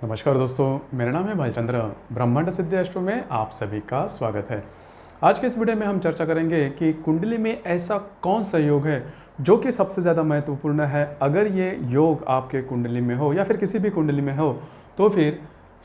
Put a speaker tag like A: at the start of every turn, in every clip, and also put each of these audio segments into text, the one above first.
A: नमस्कार दोस्तों, मेरा नाम है भाईचंद्र। ब्रह्मांड सिद्धि एस्ट्रो में आप सभी का स्वागत है। आज के इस वीडियो में हम चर्चा करेंगे कि कुंडली में ऐसा कौन सा योग है जो कि सबसे ज़्यादा महत्वपूर्ण है। अगर ये योग आपके कुंडली में हो या फिर किसी भी कुंडली में हो तो फिर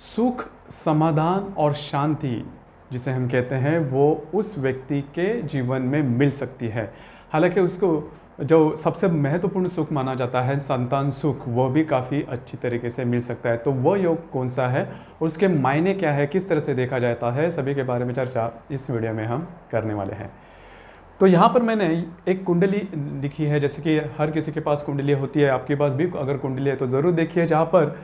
A: सुख, समाधान और शांति जिसे हम कहते हैं वो उस व्यक्ति के जीवन में मिल सकती है। हालांकि उसको जो सबसे महत्वपूर्ण सुख माना जाता है संतान सुख, वो भी काफ़ी अच्छी तरीके से मिल सकता है। तो वो योग कौन सा है, उसके मायने क्या है, किस तरह से देखा जाता है, सभी के बारे में चर्चा इस वीडियो में हम करने वाले हैं। तो यहाँ पर मैंने एक कुंडली लिखी है, जैसे कि हर किसी के पास कुंडली होती है, आपके पास भी अगर कुंडली है तो ज़रूर देखिए। जहाँ पर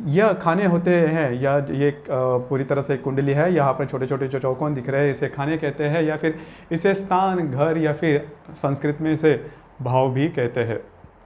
A: यह खाने होते हैं या ये पूरी तरह से एक कुंडली है, यहाँ पर छोटे छोटे जो चौकोन दिख रहे हैं इसे खाने कहते हैं, या फिर इसे स्थान, घर, या फिर संस्कृत में इसे भाव भी कहते हैं।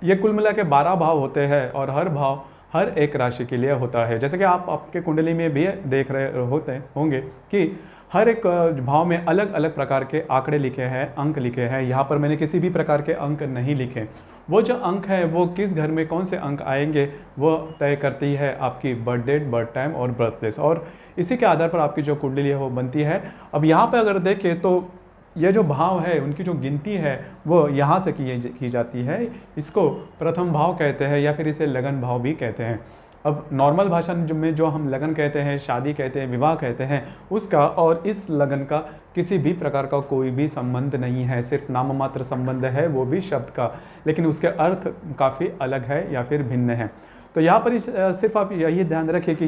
A: ये कुल मिला के 12 भाव होते हैं और हर भाव हर एक राशि के लिए होता है। जैसे कि आप आपके कुंडली में भी देख रहे होते होंगे कि हर एक भाव में अलग अलग प्रकार के आंकड़े लिखे हैं, अंक लिखे हैं। यहाँ पर मैंने किसी भी प्रकार के अंक नहीं लिखे। वो जो अंक है वो किस घर में कौन से अंक आएंगे वो तय करती है आपकी बर्थ डेट, बर्थ टाइम और बर्थ प्लेस, और इसी के आधार पर आपकी जो कुंडली है वो बनती है। अब यहाँ पे अगर देखें तो ये जो भाव है उनकी जो गिनती है वो यहाँ से की जाती है। इसको प्रथम भाव कहते हैं या फिर इसे लगन भाव भी कहते हैं। अब नॉर्मल भाषा में जो हम लगन कहते हैं, शादी कहते हैं, विवाह कहते हैं, उसका और इस लगन का किसी भी प्रकार का कोई भी संबंध नहीं है, सिर्फ नाम मात्र संबंध है, वो भी शब्द का, लेकिन उसके अर्थ काफ़ी अलग है या फिर भिन्न है। तो यहाँ पर सिर्फ आप यही ध्यान रखें कि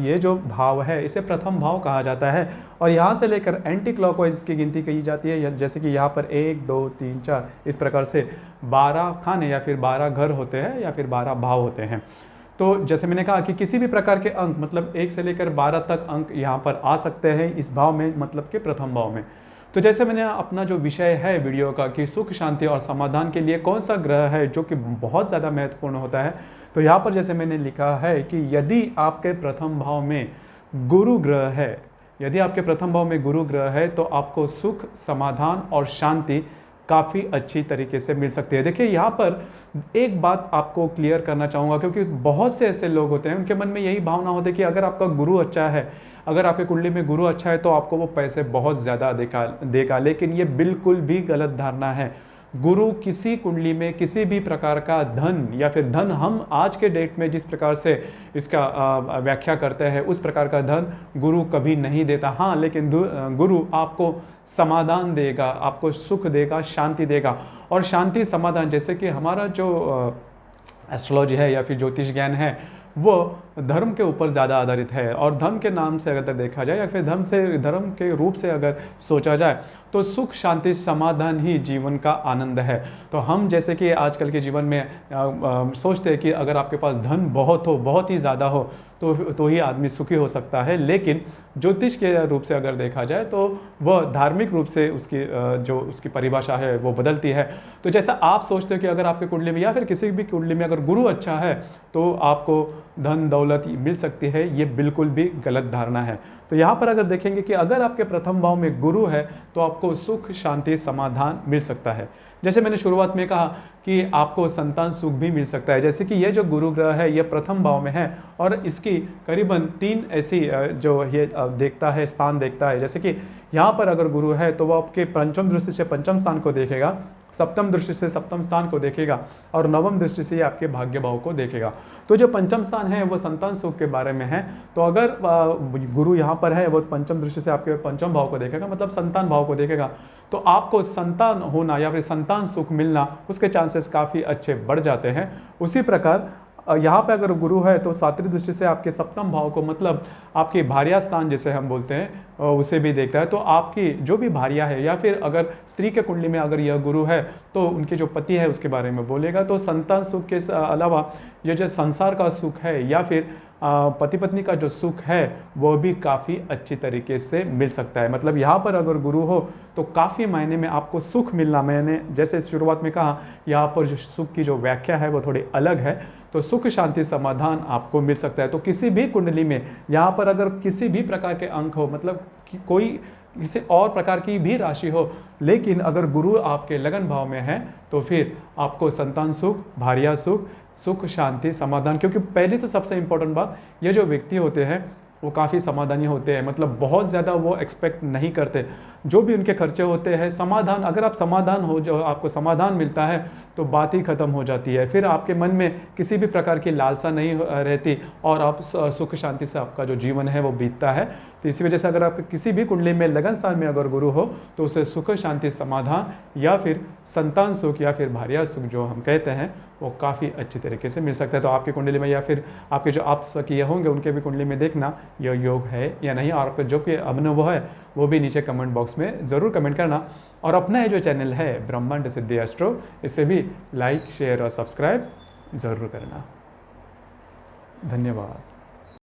A: ये जो भाव है इसे प्रथम भाव कहा जाता है, और यहाँ से लेकर एंटी क्लॉकवाइज इसकी गिनती की जाती है। जैसे कि यहाँ पर 1, 2, 3, 4 इस प्रकार से 12 खाने या फिर 12 घर होते हैं या फिर 12 भाव होते हैं। तो जैसे मैंने कहा कि किसी भी प्रकार के अंक, मतलब 1 से लेकर 12 तक अंक यहाँ पर आ सकते हैं इस भाव में, मतलब कि प्रथम भाव में। तो जैसे मैंने अपना जो विषय है वीडियो का कि सुख, शांति और समाधान के लिए कौन सा ग्रह है जो कि बहुत ज़्यादा महत्वपूर्ण होता है, तो यहाँ पर जैसे मैंने लिखा है कि यदि आपके प्रथम भाव में गुरु ग्रह है, यदि आपके प्रथम भाव में गुरु ग्रह है तो आपको सुख, समाधान और शांति काफ़ी अच्छी तरीके से मिल सकती है। देखिए यहाँ पर एक बात आपको क्लियर करना चाहूँगा, क्योंकि बहुत से ऐसे लोग होते हैं उनके मन में यही भावना होती है कि अगर आपका गुरु अच्छा है, अगर आपके कुंडली में गुरु अच्छा है तो आपको वो पैसे बहुत ज़्यादा देगा, लेकिन ये बिल्कुल भी गलत धारणा है। गुरु किसी कुंडली में किसी भी प्रकार का धन या फिर धन, हम आज के डेट में जिस प्रकार से इसका व्याख्या करते हैं उस प्रकार का धन गुरु कभी नहीं देता। हाँ, लेकिन गुरु आपको समाधान देगा, आपको सुख देगा, शांति देगा। और शांति, समाधान, जैसे कि हमारा जो एस्ट्रोलॉजी है या फिर ज्योतिष ज्ञान है वो धर्म के ऊपर ज़्यादा आधारित है, और धर्म के नाम से अगर देखा जाए या फिर धर्म के रूप से अगर सोचा जाए तो सुख, शांति, समाधान ही जीवन का आनंद है। तो हम जैसे कि आजकल के जीवन में सोचते हैं कि अगर आपके पास धन बहुत हो, बहुत ही ज़्यादा हो तो ही आदमी सुखी हो सकता है, लेकिन ज्योतिष के रूप से अगर देखा जाए तो वह धार्मिक रूप से जो उसकी परिभाषा है वो बदलती है। तो जैसा आप सोचते हो कि अगर आपके कुंडली में या फिर किसी भी कुंडली में अगर गुरु अच्छा है तो आपको धन दौलत मिल सकती है, ये बिल्कुल भी गलत धारणा है। तो यहाँ पर अगर देखेंगे कि अगर आपके प्रथम भाव में गुरु है तो आपको सुख, शांति, समाधान मिल सकता है। जैसे मैंने शुरुआत में कहा कि आपको संतान सुख भी मिल सकता है। जैसे कि ये जो गुरु ग्रह है ये प्रथम भाव में है और इसकी करीबन 3 ऐसी जो ये देखता है, स्थान देखता है। जैसे कि यहाँ पर अगर गुरु है तो वो आपके पंचम दृष्टि से पंचम स्थान को देखेगा, सप्तम दृष्टि से सप्तम स्थान को देखेगा और नवम दृष्टि से आपके भाग्य भाव को देखेगा। तो जो पंचम स्थान है वो संतान सुख के बारे में है। तो अगर गुरु यहाँ पर है वो पंचम दृष्टि से आपके पंचम भाव को देखेगा, मतलब संतान भाव को देखेगा, तो आपको संतान होना या फिर संतान सुख मिलना उसके चांसेस काफ़ी अच्छे बढ़ जाते हैं। उसी प्रकार यहाँ पे अगर गुरु है तो सात्विक दृष्टि से आपके सप्तम भाव को, मतलब आपकी भार्या स्थान जिसे हम बोलते हैं उसे भी देखता है। तो आपकी जो भी भार्या है या फिर अगर स्त्री के कुंडली में अगर यह गुरु है तो उनके जो पति है उसके बारे में बोलेगा। तो संतान सुख के अलावा ये जो संसार का सुख है या फिर पति पत्नी का जो सुख है वो भी काफ़ी अच्छी तरीके से मिल सकता है। मतलब यहाँ पर अगर गुरु हो तो काफ़ी मायने में आपको सुख मिलना, मैंने जैसे शुरुआत में कहा यहाँ पर जो सुख की जो व्याख्या है वो थोड़ी अलग है। तो सुख, शांति, समाधान आपको मिल सकता है। तो किसी भी कुंडली में यहाँ पर अगर किसी भी प्रकार के अंक हो, मतलब कि कोई किसी और प्रकार की भी राशि हो, लेकिन अगर गुरु आपके लगन भाव में है तो फिर आपको संतान सुख, भार्या सुख, सुख, शांति, समाधान। क्योंकि पहली तो सबसे इम्पोर्टेंट बात, ये जो व्यक्ति होते हैं वो काफ़ी समाधानी होते हैं, मतलब बहुत ज़्यादा वो एक्सपेक्ट नहीं करते। जो भी उनके खर्चे होते हैं, समाधान, अगर आप समाधान हो, जो आपको समाधान मिलता है तो बात ही ख़त्म हो जाती है। फिर आपके मन में किसी भी प्रकार की लालसा नहीं रहती और आप सुख शांति से आपका जो जीवन है वो बीतता है। तो इसी वजह से अगर आप किसी भी कुंडली में लगन स्थान में अगर गुरु हो तो उसे सुख, शांति, समाधान या फिर संतान सुख या फिर भार्या सुख जो हम कहते हैं वो काफ़ी अच्छी तरीके से मिल सकता है। तो आपकी कुंडली में या फिर आपके जो आप सखीय होंगे उनके भी कुंडली में देखना यह योग है या नहीं, और आपका जो भी अनुभव है वो भी नीचे कमेंट बॉक्स में ज़रूर कमेंट करना। और अपना ये जो चैनल है ब्रह्मांड सिद्धि एस्ट्रो, इसे भी लाइक, शेयर और सब्सक्राइब ज़रूर करना। धन्यवाद।